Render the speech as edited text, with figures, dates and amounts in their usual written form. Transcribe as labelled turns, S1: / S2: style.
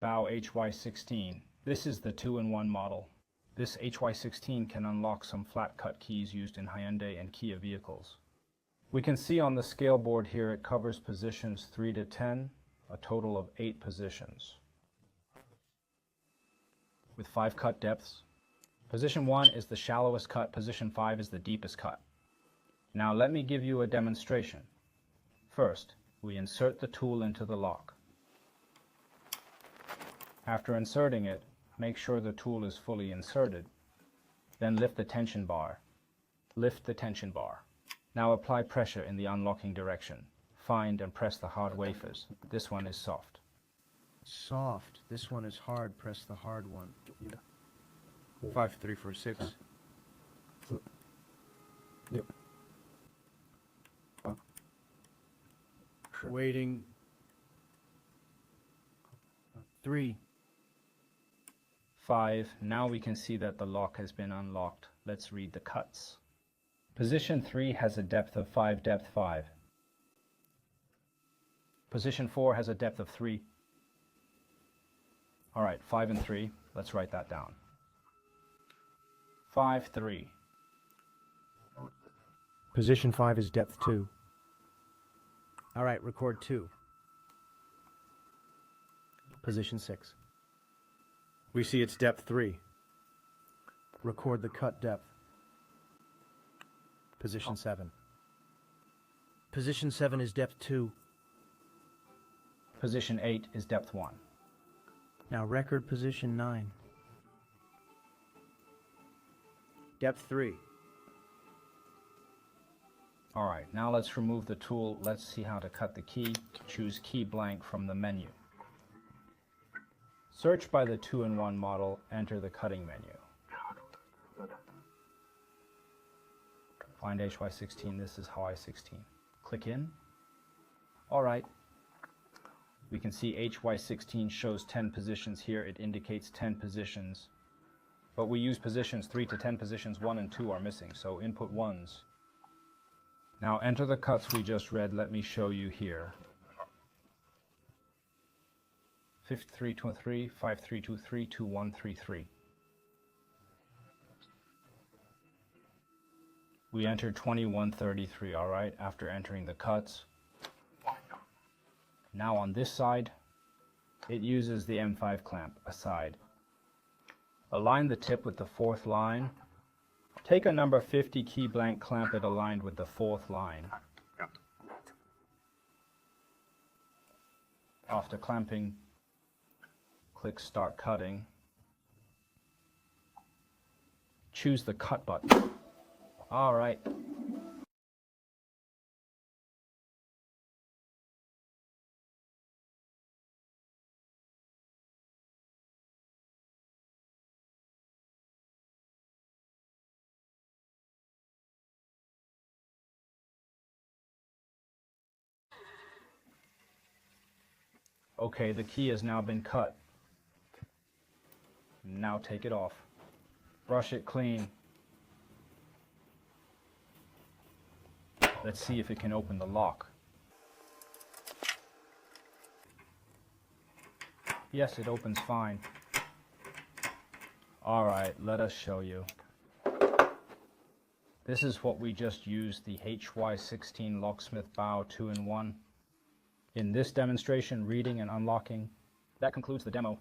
S1: Bow HY16. This is the 2-in-1 model. This HY16 can unlock some flat cut keys used in Hyundai and Kia vehicles. We can see on the scale board here it covers positions 3 to 10, a total of 8 positions, with 5 cut depths. Position 1 is the shallowest cut, position 5 is the deepest cut. Now let me give you a demonstration. First, we insert the tool into the lock. After inserting it, make sure the tool is fully inserted. Then lift the tension bar. Lift the tension bar. Now apply pressure in the unlocking direction. Find and press the hard wafers. This one is soft.
S2: Soft. This one is hard. Press the hard one. 5, 3, 4, 6.
S3: Yep.
S2: Waiting. 3.
S1: 5. Now we can see that the lock has been unlocked. Let's read the cuts. Position 3 has a depth of 5, depth 5. Position 4 has a depth of 3. Alright, 5 and 3. Let's write that down. 5, 3.
S2: Position 5 is depth 2. Alright, record 2. Position 6. We see it's depth 3. Record the cut depth. Position 7. Position 7 is depth 2.
S1: Position 8 is depth 1.
S2: Now record position 9. Depth 3.
S1: Alright, now let's remove the tool. Let's see how to cut the key. Choose key blank from the menu. Search by the 2-in-1 model, enter the cutting menu. Find HY16, this is HY16. Click in. Alright. We can see HY16 shows 10 positions here. It indicates 10 positions. But we use positions 3 to 10 positions, 1 and 2 are missing, so input 1s. Now enter the cuts we just read. Let me show you here. 5323, 5323, 2133. We entered 2133, alright, after entering the cuts. Now on this side, it uses the M5 clamp aside. Align the tip with the 4th line. Take a number 50 key blank, clamp it aligned with the 4th line. After clamping, click Start Cutting. Choose the Cut button. All right. Okay, the key has now been cut. Now take it off. Brush it clean. Let's see if it can open the lock. Yes, it opens fine. Alright, let us show you. This is what we just used, the HY16 locksmith bow 2-in-1. In this demonstration, reading and unlocking. That concludes the demo.